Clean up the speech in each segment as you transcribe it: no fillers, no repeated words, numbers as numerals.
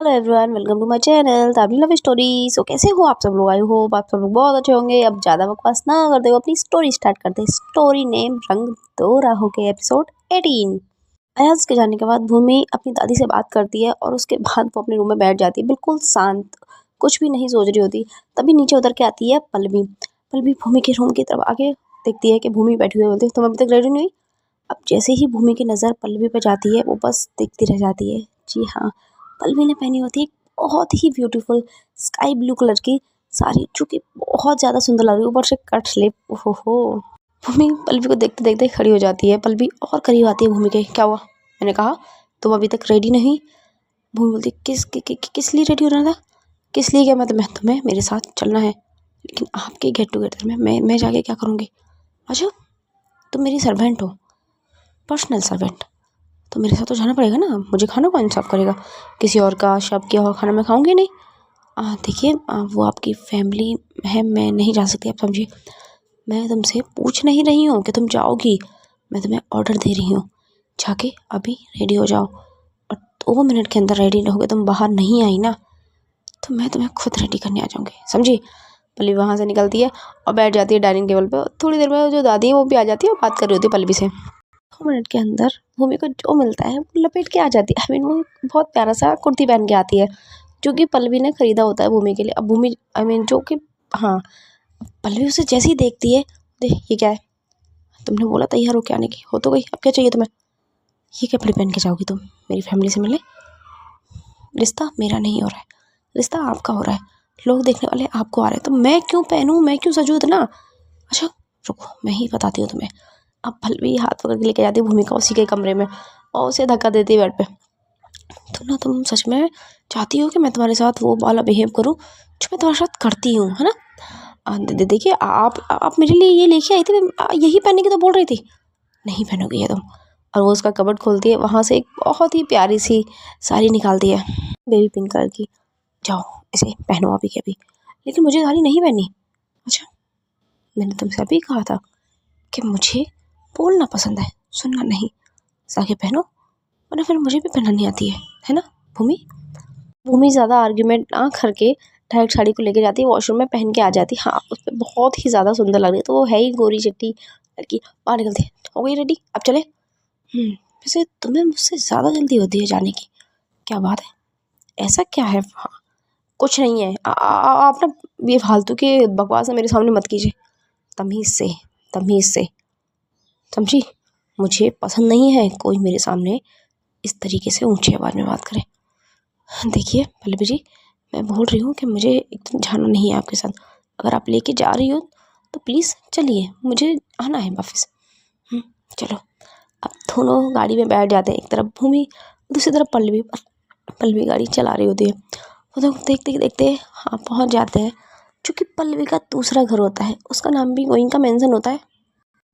Hello everyone, welcome to my channel ताबली love story. So कैसे हो आप सब लोग? आई होप आप सब लोग बहुत अच्छे होंगे। अब ज़्यादा बकवास ना करते हो, अपनी स्टोरी स्टार्ट करते हैं। स्टोरी नेम रंग दो राहों के, एपिसोड 18। अयाज के जाने के बाद भूमि अपनी दादी से बात करती है और उसके बाद वो अपने रूम में बैठ जाती है, बिल्कुल शांत, कुछ भी नहीं सोच रही होती। तभी नीचे उतर के आती है पल्लवी। पल्लवी भूमि के रूम की तरफ आके देखती है कि भूमि बैठी हुई होती है। तुम अभी तक रेडी नहीं हुई? अब जैसे ही भूमि की नज़र पल्लवी पर जाती है वो बस देखती रह जाती है। जी हाँ, पल्लवी ने पहनी होती है एक बहुत ही ब्यूटीफुल स्काई ब्लू कलर की साड़ी, जो कि बहुत ज़्यादा सुंदर लग रही है, ऊपर से कट स्लीव। ओहो, भूमि पल्लवी को देखते देखते खड़ी हो जाती है। पल्लवी और करीब आती है भूमि के। क्या हुआ? मैंने कहा तुम अभी तक रेडी नहीं। भूमि बोलती किस लिए रेडी होना था? किस लिए? क्या मतलब तुम्हें मेरे साथ चलना है, लेकिन आपके गेट टुगेदर में मैं जाके क्या करूँगी? अच्छा, तुम मेरी सर्वेंट हो, पर्सनल सर्वेंट, तो मेरे साथ तो जाना पड़ेगा ना। मुझे खाना कौन सर्व करेगा? किसी और का शब किया हुआ खाना मैं खाऊंगी नहीं। देखिए, वो आपकी फैमिली है, मैं नहीं जा सकती, आप समझिए। मैं तुमसे पूछ नहीं रही हूँ कि तुम जाओगी, मैं तुम्हें ऑर्डर दे रही हूँ। जाके अभी रेडी हो जाओ, और 2 मिनट के अंदर रेडी रहोगे। तुम बाहर नहीं आई ना तो मैं तुम्हें खुद रेडी करने आ जाऊँगी, समझी? पल्लवी वहाँ से निकलती है और बैठ जाती है डाइनिंग टेबल पर। थोड़ी देर में जो दादी है वो भी आ जाती है और बात कर रही होती है पल्लवी से। 2 मिनट के अंदर भूमि को जो मिलता है वो लपेट के आ जाती है। आई मीन वो बहुत प्यारा सा कुर्ती पहन के आती है, जो कि पल्लवी ने खरीदा होता है भूमि के लिए। अब भूमि जो कि हाँ, पल्लवी उसे जैसे ही देखती है, देख ये क्या है? तुमने बोला तैयार हो के आने की, हो तो गई, अब क्या चाहिए तुम्हें? ये कपड़े पहन के जाओगी तुम मेरी फैमिली से मिलने? रिश्ता मेरा नहीं हो रहा है, रिश्ता आपका हो रहा है। लोग देखने वाले आपको आ रहे हैं, तो मैं क्यों पहनूं, मैं क्यों सजूं इतना? अच्छा रुको, मैं ही बताती हूँ तुम्हें। अब पल्लवी हाथ पकड़ के लेके जाती है भूमिका उसी के कमरे में और उसे धक्का देती है बेड पे। तुम सच में चाहती हो कि मैं तुम्हारे साथ वो वाला बिहेव करूं जो मैं तुम्हारे साथ करती हूँ, है ना? देखिए, आप मेरे लिए ये लेके आई थी, मैं यही पहनने की तो बोल रही थी। नहीं पहनोगी ये तुम। और वो उसका कबर्ड खोलती है, वहाँ से एक बहुत ही प्यारी सी साड़ी निकालती है, बेबी पिंक कलर की। जाओ इसे पहनो अभी के अभी। लेकिन मुझे साड़ी नहीं पहननी। अच्छा, मैंने तुमसे अभी कहा था कि मुझे बोलना पसंद है, सुनना नहीं। जाके पहनो, वरना फिर मुझे भी पहनना नहीं आती है ना भूमि? भूमि ज़्यादा आर्ग्यूमेंट ना करके डायरेक्ट साड़ी को लेके जाती है वॉशरूम में, पहन के आ जाती। हाँ, उस पर बहुत ही ज़्यादा सुंदर लग रही है। तो वो है ही गोरी चिट्टी लड़की। बाहर निकलती है, हो गई रेडी, अब चले? वैसे तुम्हें मुझसे ज़्यादा जल्दी होती है जाने की, क्या बात है? ऐसा क्या है? हाँ, कुछ नहीं है। आप ना ये फालतू के बकवास मेरे सामने मत कीजिए, तमीज़ से, तमीज़ से, समझी? मुझे पसंद नहीं है कोई मेरे सामने इस तरीके से ऊंची आवाज़ में बात करे। देखिए पल्लवी जी, मैं बोल रही हूँ कि मुझे एकदम जाना नहीं है आपके साथ। अगर आप लेके जा रही हो तो प्लीज़ चलिए, मुझे आना है वापस। चलो। अब दोनों गाड़ी में बैठ जाते हैं, एक तरफ भूमि, दूसरी तरफ पल्लवी। पल्लवी गाड़ी चला रही होती है। वो लोग देखते देखते हाँ पहुँच जाते हैं, चूँकि पल्लवी का दूसरा घर होता है, उसका नाम भी वहीं का मेंशन होता है।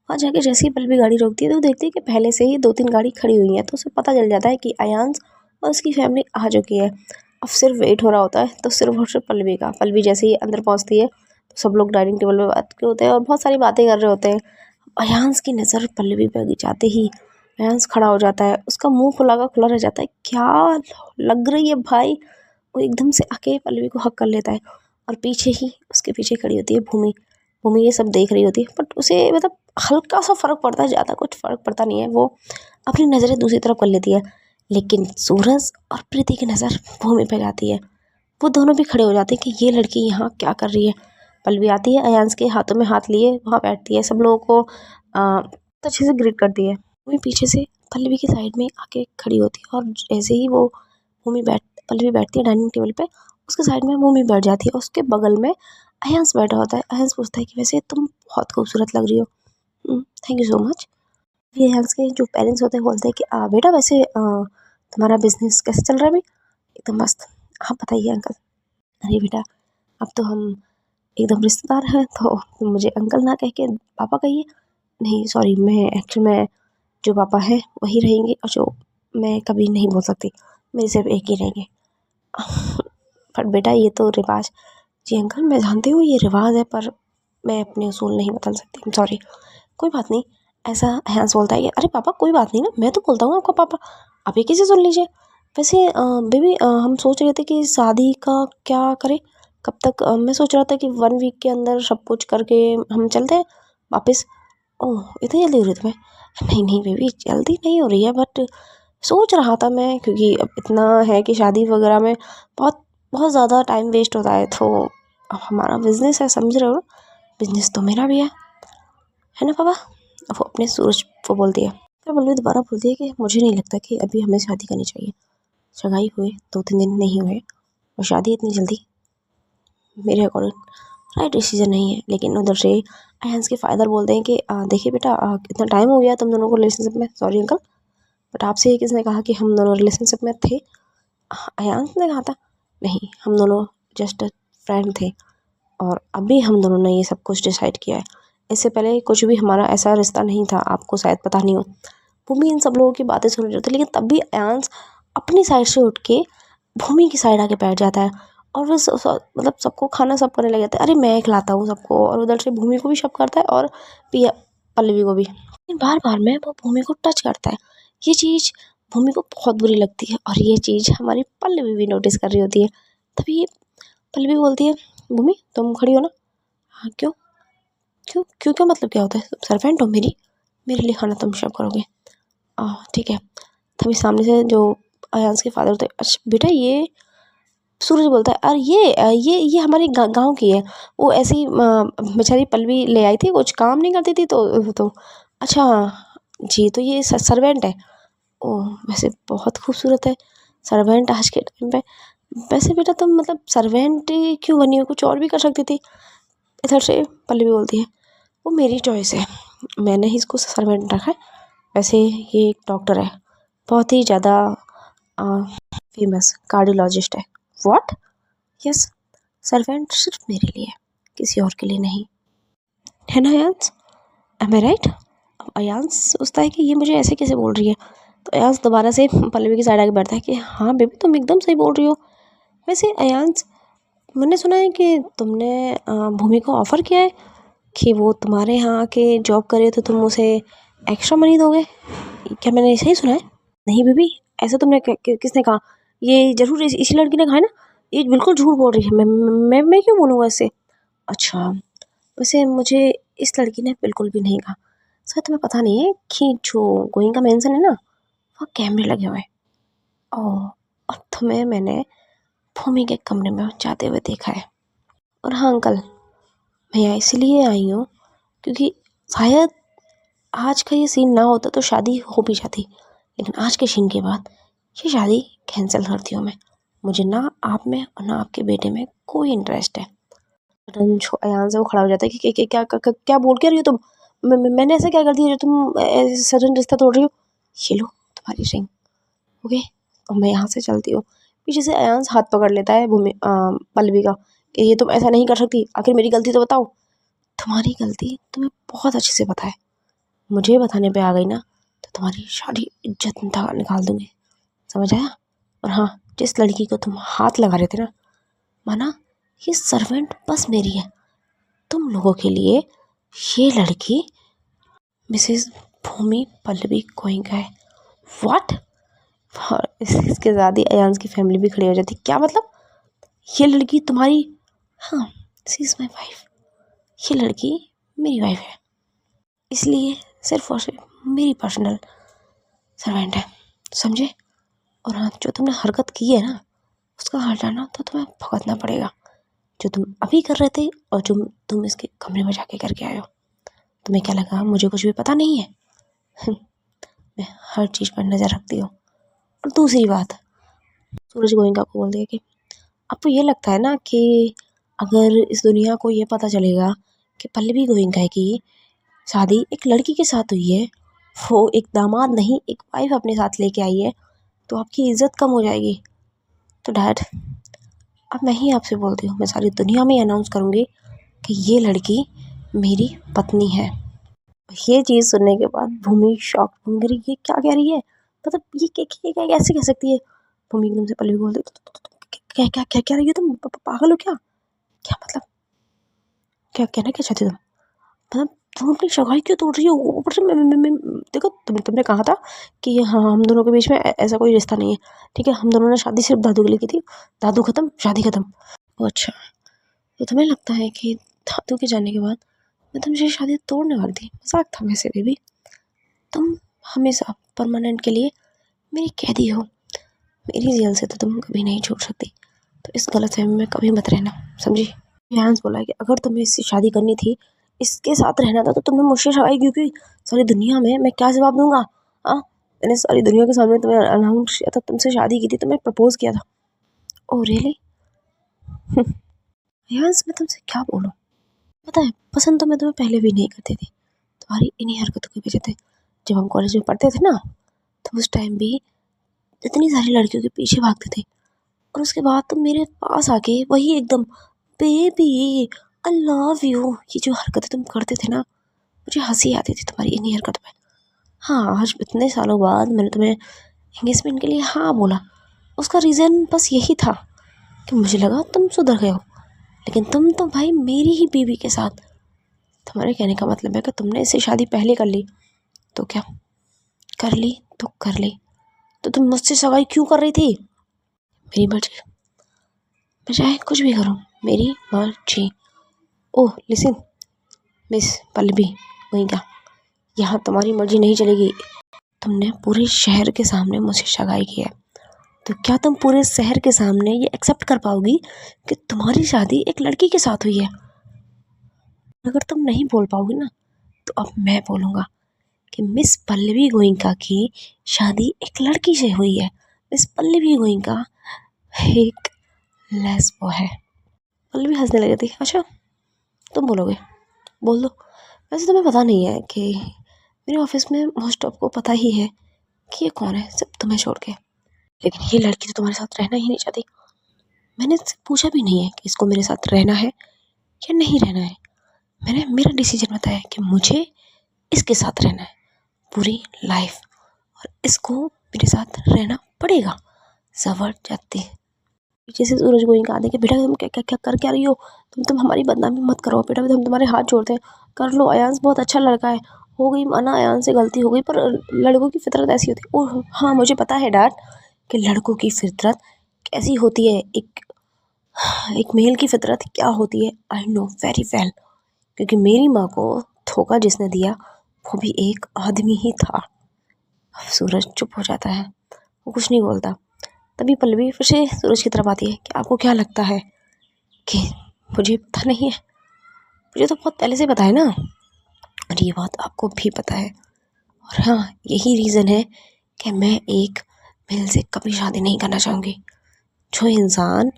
वहाँ जाके जैसे ही पल्लवी गाड़ी रोकती है तो देखती है कि पहले से ही 2-3 गाड़ी खड़ी हुई है। तो उसे पता चल जाता है कि अयांश और उसकी फैमिली आ चुकी है। अब सिर्फ वेट हो रहा होता है, तो सिर्फ और सिर्फ पल्लवी का। पल्लवी जैसे ही अंदर पहुँचती है तो सब लोग डाइनिंग टेबल पे बात कर होते हैं और बहुत सारी बातें कर रहे होते हैं। अयांश की नज़र पल्लवी पर जाते ही अयांश खड़ा हो जाता है, उसका मुँह खुला का खुला रह जाता है। क्या लग रही है भाई? वो एकदम से आके पल्लवी को हक कर लेता है और पीछे ही उसके पीछे खड़ी होती है भूमि। भूमि ये सब देख रही होती है, बट उसे मतलब हल्का सा फ़र्क पड़ता है, ज़्यादा कुछ फ़र्क पड़ता नहीं है। वो अपनी नज़रें दूसरी तरफ कर लेती है, लेकिन सूरज और प्रीति की नज़र भूमि पे जाती है। वो दोनों भी खड़े हो जाते हैं कि ये लड़की यहाँ क्या कर रही है। पल्लवी आती है, अयांश के हाथों में हाथ लिए वहाँ बैठती है, सब लोगों को अच्छे से ग्रीट करती है। भूमि पीछे से पल्लवी की साइड में आके खड़ी होती है, और जैसे ही वो पल्लवी बैठती है डाइनिंग टेबल पे, उसके साइड में भूमि बैठ जाती है और उसके बगल में अयांश बैठा होता है। अयांश पूछता है कि वैसे तुम बहुत खूबसूरत लग रही हो। Thank you so much. ये अयांश के जो पेरेंट्स होते हैं बोलते हैं कि बेटा वैसे तुम्हारा बिजनेस कैसे चल रहा है अभी? एकदम मस्त, आप बताइए अंकल। अरे बेटा, अब तो हम एकदम रिश्तेदार हैं, तो तुम मुझे अंकल ना कह के पापा कहिए। नहीं सॉरी, मैं एक्चुअली में जो पापा है वही रहेंगे, और जो मैं कभी नहीं बोल सकती, मेरे सिर्फ एक ही रहेंगे। पर बेटा ये तो रिवाज। जी अंकल, मैं जानती हूँ ये रिवाज है, पर मैं अपने उसूल नहीं बदल सकती, सॉरी। कोई बात नहीं, ऐसा अयांश बोलता है कि अरे पापा कोई बात नहीं ना, मैं तो बोलता हूँ आपका पापा, आप एक ही से सुन लीजिए। वैसे बेबी हम सोच रहे थे कि शादी का क्या करें, कब तक। मैं सोच रहा था कि 1 वीक के अंदर सब कुछ करके हम चलते हैं वापस। ओह, इतनी जल्दी हो रही है तुम्हें? नहीं नहीं बेबी, जल्दी नहीं हो रही है, बट सोच रहा था मैं, क्योंकि अब इतना है कि शादी वगैरह में बहुत बहुत ज़्यादा टाइम वेस्ट होता है। तो अब हमारा बिजनेस है, समझ रहे हो ना, बिजनेस तो मेरा भी है ना पापा। अब वो अपने सूरज को बोलती है, फिर बल्लवी दोबारा बोलती है कि मुझे नहीं लगता कि अभी हमें शादी करनी चाहिए। सगाई हुए 2-3 दिन नहीं हुए और शादी इतनी जल्दी मेरे अकॉर्डिंग राइट डिसीजन नहीं है। लेकिन उधर से अयांश के फादर बोलते हैं कि देखिए बेटा, इतना टाइम हो गया तुम दोनों को रिलेशनशिप में, सॉरी अंकल, बट आपसे किसने कहा कि हम दोनों रिलेशनशिप में थे? अयांश ने कहा था। नहीं, हम दोनों जस्ट फ्रेंड थे और अभी हम दोनों ने ये सब कुछ डिसाइड किया है। इससे पहले कुछ भी हमारा ऐसा रिश्ता नहीं था, आपको शायद पता नहीं हो। भूमि इन सब लोगों की बातें सुन रही होती, लेकिन तब भी अयांश अपनी साइड से उठ के भूमि की साइड आके बैठ जाता है और वो मतलब सबको खाना सब करने लग जाता है। अरे मैं खिलाता हूँ सबको, और उधर से भूमि को भी सब करता है और पिया पल्लवी को भी। लेकिन बार बार में वो भूमि को टच करता है। ये चीज़ भूमि को बहुत बुरी लगती है और ये चीज़ हमारी पल्लवी भी नोटिस कर रही होती है। तभी पल्लवी बोलती है, भूमि तुम खड़ी हो ना? हाँ, क्यों? क्यों क्यों क्या मतलब क्या होता है? सर्वेंट हो मेरी, मेरे लिए खाना तुम सर्व करोगे? ठीक है। तभी सामने से जो अयांश के फादर थे, अच्छा बेटा ये, सूरज बोलता है, अरे ये हमारे गांव की है। वो ऐसी बेचारी पल्लवी ले आई थी, कुछ काम नहीं करती थी तो अच्छा जी, तो ये सर्वेंट है। ओह, वैसे बहुत खूबसूरत है सर्वेंट आज के टाइम पे। वैसे बेटा तुम मतलब सर्वेंट क्यों बनी हो, कुछ और भी कर सकती थी। इधर से पल्लवी बोलती है, वो मेरी चॉइस है, मैंने ही इसको सर्वेंट रखा है। वैसे ये एक डॉक्टर है, बहुत ही ज़्यादा फेमस कार्डियोलॉजिस्ट है। व्हाट? यस, सर्वेंट सिर्फ मेरे लिए है, किसी और के लिए नहीं, है ना अयांश? एम आई राइट? अब अयांश सोचता है कि ये मुझे ऐसे कैसे बोल रही है। तो अयांश दोबारा से पल्लवी की साइड आके बैठता है कि हाँ बेबी तुम एकदम सही बोल रही हो। वैसे अयांश, मैंने सुना है कि तुमने भूमि को ऑफ़र किया है कि वो तुम्हारे यहाँ आके जॉब करे तो तुम उसे एक्स्ट्रा मनी दोगे। क्या मैंने सही सुना है? नहीं बेबी, ऐसा तुमने किसने कहा? ये ज़रूर इसी लड़की ने कहा है ना? ये बिल्कुल झूठ बोल रही है। मैं क्यों बोलूँगा इससे? अच्छा, वैसे मुझे इस लड़की ने बिल्कुल भी नहीं कहा। शायद तुम्हें पता नहीं है कि जो गोइंका मेंशन है ना, वहाँ कैमरे लगे हुए हैं। ओह, और तुम्हें मैंने भूमि के कमरे में जाते हुए देखा है। और हाँ अंकल, मैं यहाँ इसलिए आई हूँ क्योंकि शायद आज का ये सीन ना होता तो शादी हो भी जाती, लेकिन आज के सीन के बाद ये शादी कैंसिल करती हूँ मैं। मुझे ना आप में और ना आपके बेटे में कोई इंटरेस्ट है। सडन अयान से वो खड़ा हो जाता है कि क्या बोल के रही हो तुम? मैंने ऐसा क्या कर दिया जो तुम सडन रिश्ता तोड़ रही हो? ये लो तुम्हारी रिंग, ओके, और मैं यहाँ से चलती हूँ। पीछे से अयांश हाथ पकड़ लेता है पल्लवी का कि ये तुम ऐसा नहीं कर सकती, आखिर मेरी गलती तो बताओ। तुम्हारी गलती तुम्हें बहुत अच्छे से पता है, मुझे बताने पे आ गई ना तो तुम्हारी सारी इज्जत निकाल दूंगी, समझ आया? और हाँ, जिस लड़की को तुम हाथ लगा रहे थे ना, माना ये सर्वेंट बस मेरी है, तुम लोगों के लिए ये लड़की मिसेस भूमि पल्लवी गोइंका है। व्हाट? और इसके साथ ही अयांश की फैमिली भी खड़ी हो जाती। क्या मतलब? ये लड़की तुम्हारी? हाँ, शी इज़ माई वाइफ। ये लड़की मेरी वाइफ है, इसलिए सिर्फ और सिर्फ मेरी पर्सनल सर्वेंट है, समझे? और हाँ, जो तुमने हरकत की है ना, उसका हटाना तो तुम्हें भुगतना पड़ेगा, जो तुम अभी कर रहे थे और जो तुम इसके कमरे में जाके करके आए हो। तुम्हें क्या लगा मुझे कुछ भी पता नहीं है? मैं हर चीज़ पर नज़र रखती हूँ। और दूसरी बात, सूरज गोयनका को बोल दिया कि आपको ये लगता है ना कि अगर इस दुनिया को ये पता चलेगा कि पल्लवी गोयनका की शादी एक लड़की के साथ हुई है, वो एक दामाद नहीं एक वाइफ अपने साथ लेके आई है, तो आपकी इज्जत कम हो जाएगी। तो डैड, अब मैं ही आपसे बोलती हूँ, मैं सारी दुनिया में अनाउंस करूँगी कि ये लड़की मेरी पत्नी है। ये चीज़ सुनने के बाद भूमि शॉक हो गई, ये क्या कह रही है? मतलब ये क्या कैसे कह सकती है? भूमि एकदम से पल्लवी बोलती, क्या क्या क्या कह रही हो तुम? पागल हो क्या? क्या मतलब? क्या कहना क्या चाहती हो तुम? मतलब तुम अपनी सगाई क्यों तोड़ रही हो? ऊपर से देखो तुमने कहा था कि हाँ हम दोनों के बीच में ऐसा कोई रिश्ता नहीं है, ठीक है? हम दोनों ने शादी सिर्फ दादू के लिए की थी, दादू खत्म शादी खत्म। ओ अच्छा, तो तुम्हें लगता है कि दादू के जाने के बाद मैं तुमसे शादी तोड़ने वाली थी? मजाक था वैसे भी। तुम हमेशा परमानेंट के लिए मेरी कैदी हो, मेरी जेल से तो तुम कभी नहीं छूट सकती, तो इस गलतफहमी में कभी मत रहना, समझी? रियांस बोला कि अगर तुम्हें इससे शादी करनी थी, इसके साथ रहना था, तो तुमने मुझसे शादी क्यों की? सारी दुनिया में मैं क्या जवाब दूंगा? हाँ, मैंने सारी दुनिया के सामने तुम्हें अनाउंस किया था, तुमसे शादी की थी, तुम्हें प्रपोज किया था। Oh really? रियांस मैं तुमसे क्या बोलूँ? पता है पसंद तो मैं तुम्हें पहले भी नहीं करती थी, तुम्हारी इन्हीं हरकतों की वजह से। जब हम कॉलेज में पढ़ते थे ना, तो उस टाइम भी इतनी सारी लड़कियों के पीछे भागते थे, और उसके बाद तुम मेरे पास आके वही एकदम बेबी आई लव यू, ये जो हरकतें तुम करते थे ना, मुझे हंसी आती थी तुम्हारी इन्हीं हरकतों में। हाँ, आज इतने सालों बाद मैंने तुम्हें एंगेजमेंट के लिए हाँ बोला, उसका रीज़न बस यही था कि मुझे लगा तुम सुधर गए हो, लेकिन तुम तो भाई मेरी ही बीवी के साथ। तुम्हारे कहने का मतलब है कि तुमने इससे शादी पहले कर ली, तो क्या कर ली तो कर ली, तो तुम मुझसे सगाई क्यों कर रही थी? मेरी मर्जी, मैं चाहे कुछ भी करूँ, मेरी मर्जी। ओह लिसन मिस पल्लवी, वहीं क्या, यहाँ तुम्हारी मर्जी नहीं चलेगी। तुमने पूरे शहर के सामने मुझसे सगाई की है, तो क्या तुम पूरे शहर के सामने ये एक्सेप्ट कर पाओगी कि तुम्हारी शादी एक लड़की के साथ हुई है? अगर तुम नहीं बोल पाओगी ना, तो अब मैं बोलूँगा कि मिस पल्लवी गोइंका की शादी एक लड़की से हुई है। मिस पल्लवी गोइंका एक लेस्बो है। पल्लवी हंसने लगी थी। अच्छा तुम बोलोगे, बोल दो। वैसे तुम्हें पता नहीं है कि मेरे ऑफिस में मोस्ट ऑफ को पता ही है कि ये कौन है, सिर्फ तुम्हें छोड़ के। लेकिन ये लड़की तो तुम्हारे साथ रहना ही नहीं चाहती। मैंने इससे पूछा भी नहीं है कि इसको मेरे साथ रहना है या नहीं रहना है। मैंने मेरा डिसीजन बताया कि मुझे इसके साथ रहना है पूरी लाइफ, और इसको मेरे साथ रहना पड़ेगा ज़बरदस्ती। पीछे से सूरज गोइंका आते कि बेटा तुम क्या क्या क्या कर क्या रही हो, तुम हमारी बदनामी मत करो बेटा, हम तुम्हारे हाथ जोड़ते हैं, कर लो, अयांश बहुत अच्छा लड़का है। हो गई माना अयांश से गलती हो गई, पर लड़कों की फितरत ऐसी होती है। ओह हाँ मुझे पता है डैड कि लड़कों की फितरत कैसी होती है, एक मेल की फितरत क्या होती है, आई नो वेरी वेल, क्योंकि मेरी माँ को धोखा जिसने दिया वो भी एक आदमी ही था। सूरज चुप हो जाता है, वो कुछ नहीं बोलता। तभी पल्लवी फिर से सूरज की तरफ आती है कि आपको क्या लगता है कि मुझे पता नहीं है? मुझे तो बहुत पहले से पता है ना, और ये बात आपको भी पता है। और हाँ यही रीज़न है कि मैं एक मेल से कभी शादी नहीं करना चाहूँगी। जो इंसान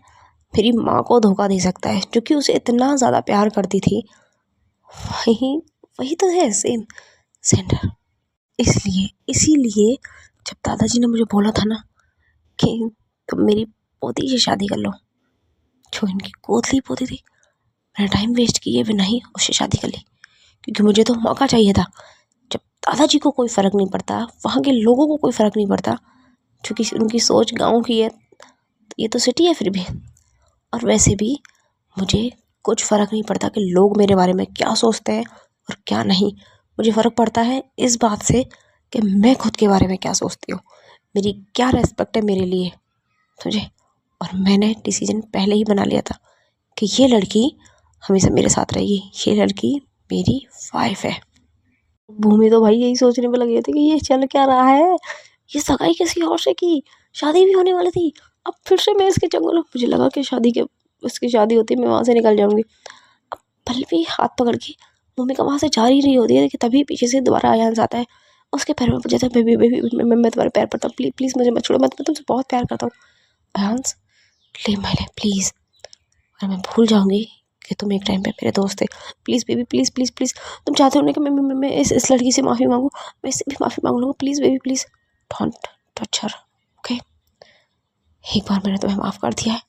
मेरी माँ को धोखा दे सकता है, जो कि उसे इतना ज़्यादा प्यार करती थी, वही वही तो है सेम सेंडर। इसीलिए जब दादाजी ने मुझे बोला था ना कि तुम मेरी पोती से शादी कर लो, जो इनकी गोदली पोती थी, मैंने टाइम वेस्ट किए बिना ही उससे शादी कर ली, क्योंकि मुझे तो मौका चाहिए था। जब दादाजी को कोई फ़र्क नहीं पड़ता, वहाँ के लोगों को कोई फ़र्क नहीं पड़ता, क्योंकि उनकी सोच गाँव की है, तो ये तो सिटी है फिर भी। और वैसे भी मुझे कुछ फ़र्क नहीं पड़ता कि लोग मेरे बारे में क्या सोचते हैं और क्या नहीं। मुझे फ़र्क पड़ता है इस बात से कि मैं खुद के बारे में क्या सोचती हूँ, मेरी क्या रेस्पेक्ट है मेरे लिए, समझे? और मैंने डिसीजन पहले ही बना लिया था कि ये लड़की हमेशा मेरे साथ रहेगी, ये लड़की मेरी वाइफ है। भूमि तो भाई यही सोचने में लगी थी कि ये चल क्या रहा है, ये सगाई किसी और से की, शादी भी होने वाली थी, अब फिर से मैं इसके चंगुल। मुझे लगा कि उसकी शादी होती मैं वहाँ से निकल जाऊँगी। अब पल्लवी हाथ पकड़ के भूमिका वहाँ से जा ही रही होती है कि तभी पीछे से दोबारा अयांश आता है, उसके पैर में पूछा था बेबी बेबी मैं तुम्हारे पैर पड़ता हूँ, प्लीज़ प्लीज़ मुझे मत छोड़ो, मैं तुमसे बहुत प्यार करता हूँ। अयांश ले माय प्लीज़, और मैं भूल जाऊँगी कि तुम एक टाइम पे मेरे दोस्त थे। Please baby please please please, तुम चाहते हो ना कि मैं इस लड़की से माफ़ी मांगूँ, मैं इससे भी माफ़ी मांग लूँगा, please baby please don't touch her, okay? एक बार मैंने तुम्हें माफ़ कर दिया है,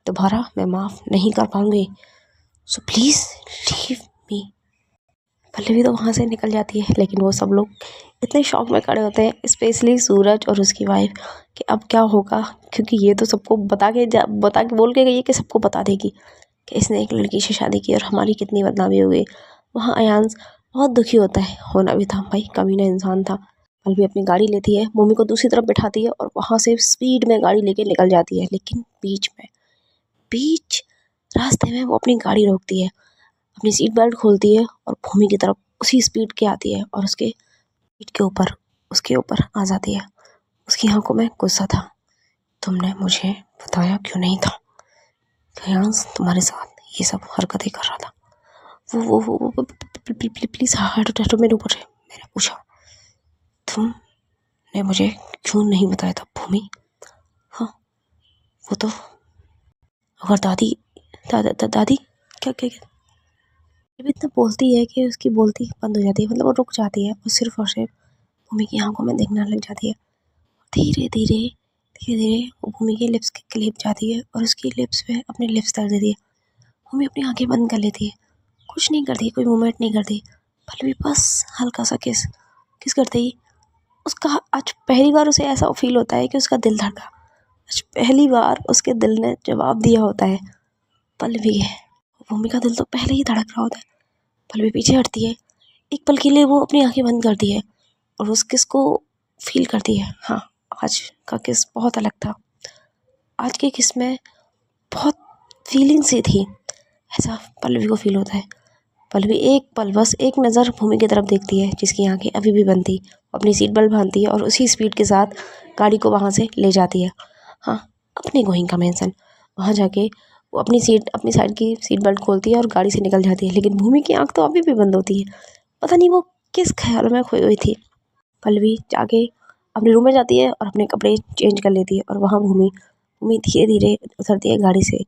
दोबारा मैं माफ़ नहीं कर पाऊँगी, so please leave me. Pallavi तो वहाँ से निकल जाती है, लेकिन वो सब लोग इतने शॉक में खड़े होते हैं, स्पेशली सूरज और उसकी वाइफ, कि अब क्या होगा, क्योंकि ये तो सबको बता के बोल के गई है कि सबको बता देगी कि इसने एक लड़की से शादी की और हमारी कितनी बदनामी हो गई। वहाँ अयांश बहुत दुखी होता है, होना भी था भाई, कमीना इंसान था। पल्लवी अपनी गाड़ी लेती है, भूमि को दूसरी तरफ बिठाती है और वहाँ से स्पीड में गाड़ी लेके निकल जाती है। लेकिन बीच रास्ते में वो अपनी गाड़ी रोकती है, अपनी सीट बेल्ट खोलती है और भूमि की तरफ उसी स्पीड के आती है और उसके सीट के ऊपर उसके ऊपर आ जाती है। उसकी आंखों में गुस्सा था। तुमने मुझे बताया क्यों नहीं था? कयांस तुम्हारे साथ ये सब हरकतें कर रहा था। वो प्लीज हटो मेरे ऊपर से। मैंने पूछा, तुमने मुझे क्यों नहीं बताया था भूमि? हाँ, वो तो अगर दादी दादी क्या क्या क्या जब इतना बोलती है कि उसकी बोलती बंद हो जाती है, मतलब वो रुक जाती है और सिर्फ भूमि की आंखों में देखने लग जाती है। धीरे धीरे वो भूमि के लिप्स के करीब जाती है और उसकी लिप्स पे अपने लिप्स धर देती है। भूमि अपनी आंखें बंद कर लेती है, कुछ नहीं करती, कोई मूवमेंट नहीं करती। पल्लवी बस हल्का सा किस करते ही उसका आज पहली बार उसे ऐसा फील होता है कि उसका दिल धड़का। आज पहली बार उसके दिल ने जवाब दिया होता है पल्लवी है। भूमि का दिल तो पहले ही धड़क रहा होता है। पल्लवी पीछे हटती है, एक पल के लिए वो अपनी आंखें बंद करती है और उस किस को फील करती है। हाँ, आज का किस बहुत अलग था। आज के किस में बहुत फीलिंग सी थी, ऐसा पल्लवी को फील होता है। पल्लवी एक पल बस एक नज़र भूमि की तरफ देखती है जिसकी आंखें अभी भी बंद थी, अपनी सीट बेल्ट बांधती है और उसी स्पीड के साथ गाड़ी को वहाँ से ले जाती है। हाँ, अपने गोइंग का मेंशन। वहाँ जाके वो अपनी साइड की सीट बेल्ट खोलती है और गाड़ी से निकल जाती है। लेकिन भूमि की आंख तो अभी भी बंद होती है, पता नहीं वो किस ख्याल में खोई हुई थी। पल्लवी जाके अपने रूम में जाती है और अपने कपड़े चेंज कर लेती है और वहाँ भूमि भूमि धीरे धीरे उतरती है गाड़ी से,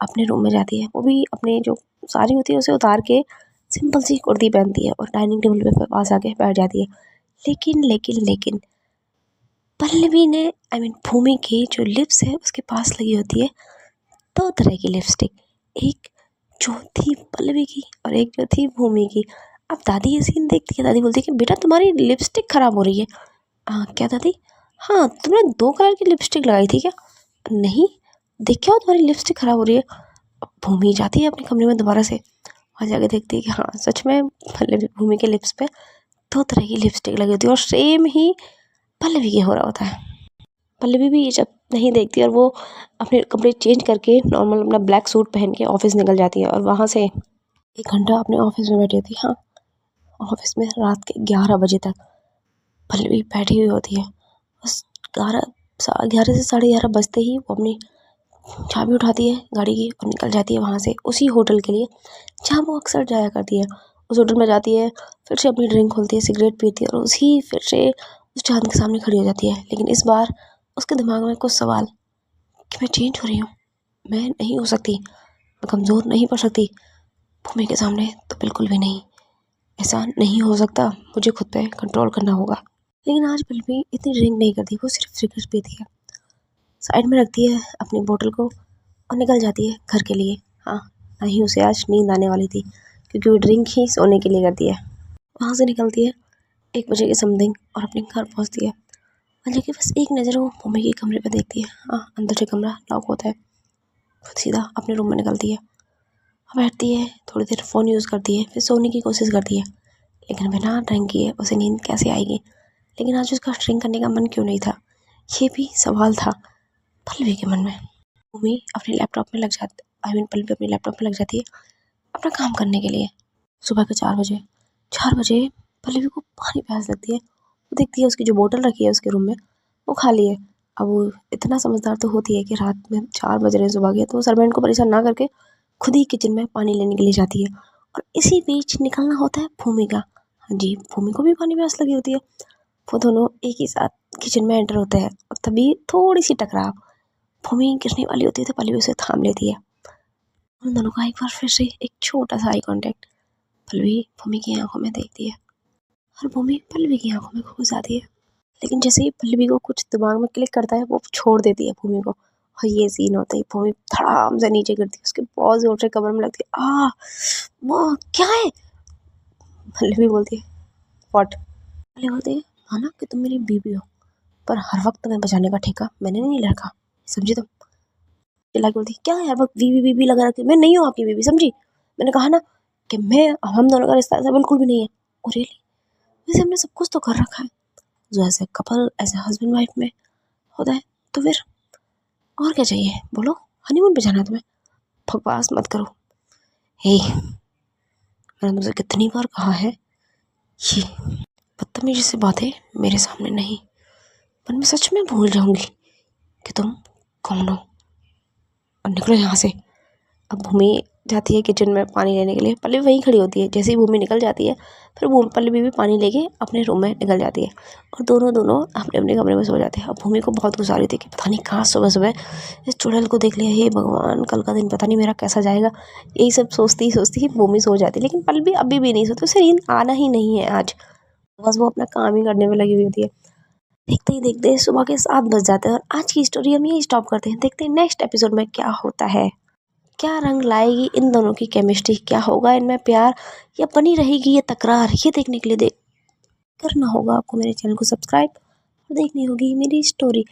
अपने रूम में जाती है। वो भी अपने जो साड़ी होती है उसे उतार के सिंपल सी कुर्ती पहनती है और डाइनिंग टेबल पे पास आके बैठ जाती है। लेकिन पल्लवी ने भूमि की जो लिप्स है उसके पास लगी होती है दो तरह की लिपस्टिक, एक जो थी पल्लवी की और एक जो थी भूमि की। अब दादी ये सीन देखती है, दादी बोलती है कि बेटा तुम्हारी लिपस्टिक खराब हो रही है। क्या दादी? हाँ, तुमने दो कलर की लिपस्टिक लगाई थी क्या? नहीं, देख क्या हो तुम्हारी लिपस्टिक खराब हो रही है। भूमि जाती है अपने कमरे में दोबारा से, वहाँ जाके देखती है कि हाँ सच में पल्लवी भूमि के लिप्स पे दो तरह की लिपस्टिक लगी होती है और सेम ही पल्लवी के हो रहा होता है। पल्लवी भी ये जब नहीं देखती और वो अपने कपड़े चेंज करके नॉर्मल अपना ब्लैक सूट पहन के ऑफिस निकल जाती है और वहाँ से 1 घंटा अपने ऑफिस में बैठी होती है। हाँ, ऑफिस में रात के 11 बजे तक पल्लवी बैठी हुई होती है। बस 11 से 11:30 बजते ही वो अपनी चाबी उठाती है गाड़ी की और निकल जाती है वहाँ से उसी होटल के लिए जहाँ वो अक्सर जाया करती है। उस होटल में जाती है, फिर से अपनी ड्रिंक खोलती है, सिगरेट पीती है और फिर से उस चाँद के सामने खड़ी हो जाती है। लेकिन इस बार उसके दिमाग में कुछ सवाल कि मैं चेंज हो रही हूँ, मैं नहीं हो सकती, मैं कमज़ोर नहीं पड़ सकती भूमि के सामने, तो बिल्कुल भी नहीं, ऐसा नहीं हो सकता, मुझे खुद पे कंट्रोल करना होगा। लेकिन आज पल्लवी इतनी ड्रिंक नहीं करती, वो सिर्फ सिगरेट पीती है, साइड में रखती है अपनी बोतल को और निकल जाती है घर के लिए। हाँ, ना ही उसे आज नींद आने वाली थी क्योंकि वो ड्रिंक ही सोने के लिए करती है। वहाँ से निकलती है 1 बजे के समथिंग और अपने घर पहुँचती है। वहाँ जाके बस एक नज़र वो भूमि के कमरे पर देखती है। हाँ, अंदर से कमरा लॉक होता है। खुद सीधा अपने रूम में निकलती है, बैठती है, थोड़ी देर फ़ोन यूज़ करती है, फिर सोने की कोशिश करती है। लेकिन बिना ड्रिंक किए उसे नींद कैसे आएगी? लेकिन आज उसका ड्रिंक करने का मन क्यों नहीं था, ये भी सवाल था पल्लवी के मन में। भूमि अपने लैपटॉप में लग जाती पल्लवी अपने लैपटॉप में लग जाती है अपना काम करने के लिए। सुबह के 4 बजे पल्लवी को पानी प्यास लगती है। वो देखती है उसकी जो बोतल रखी है उसके रूम में वो खाली है। अब वो इतना समझदार तो होती है कि रात में 4 बज रहे हैं सुबह के, तो वो सर्वेंट को परेशान ना करके खुद ही किचन में पानी लेने के लिए जाती है। और इसी बीच निकलना होता है भूमि का। हाँ जी, भूमि को भी पानी प्यास लगी होती है। वो दोनों एक ही साथ किचन में एंटर होते हैं और तभी थोड़ी सी टकराव, भूमि गिरने वाली होती है तो पल्लवी उसे थाम लेती है। उन दोनों का एक बार फिर से एक छोटा सा आई कांटेक्ट। पल्लवी भूमि की आंखों में देखती है और भूमि पल्लवी की आंखों में खो जाती है। लेकिन जैसे ही पल्लवी को कुछ दिमाग में क्लिक करता है वो छोड़ देती है भूमि को और ये सीन होता है भूमि धड़ाम से नीचे गिरती है, उसके बहुत जोर से कमर में लगती है। वो क्या है? पल्लवी बोलती है व्हाट? पल्लवी बोलती है माना कि तुम मेरी बीवी हो पर हर वक्त तुम्हें बचाने का ठेका मैंने नहीं रखा, समझी तुम? चिल्ला के बोलती क्या है हर वक्त बीवी बीवी लगा रखी, मैं नहीं हूँ आपकी बीवी, समझी? मैंने कहा ना कि मैं हम दोनों का रिश्ता ऐसा बिल्कुल भी नहीं है। Oh really? वैसे हमने सब कुछ तो कर रखा है जो as a couple, as a husband wife में होता है, तो फिर और क्या चाहिए बोलो? हनीमून पे जाना है तुम्हें? बकवास मत करो। हे, मैंने तुमसे कितनी बार कहा है ये बदतमीजी से बातें मेरे सामने नहीं, पर मैं सच में भूल जाऊंगी कि तुम कौन हो। और निकलो यहाँ से। अब भूमि जाती है किचन में पानी लेने के लिए। पल्लवी वहीं खड़ी होती है। जैसे ही भूमि निकल जाती है, फिर पल्लवी भी पानी लेके अपने रूम में निकल जाती है और दोनों अपने अपने कमरे में सो जाते हैं। अब भूमि को बहुत गुस्सा आ रही थी कि पता नहीं कहाँ सुबह सुबह इस चुड़ैल को देख लिया, हे भगवान कल का दिन पता नहीं मेरा कैसा जाएगा। यही सब सोचती ही भूमि सो जाती है, लेकिन पल्लवी अभी भी नहीं सोती। उसे नींद आना ही नहीं है आज, बस वो अपना काम ही करने में लगी हुई होती है। देखते ही देखते सुबह के 7 बज जाते हैं और आज की स्टोरी हम यही स्टॉप करते हैं। देखते हैं नेक्स्ट एपिसोड में क्या होता है, क्या रंग लाएगी इन दोनों की केमिस्ट्री, क्या होगा इनमें प्यार या बनी रहेगी ये तकरार। ये देखने के लिए करना होगा आपको मेरे चैनल को सब्सक्राइब और देखनी होगी मेरी स्टोरी।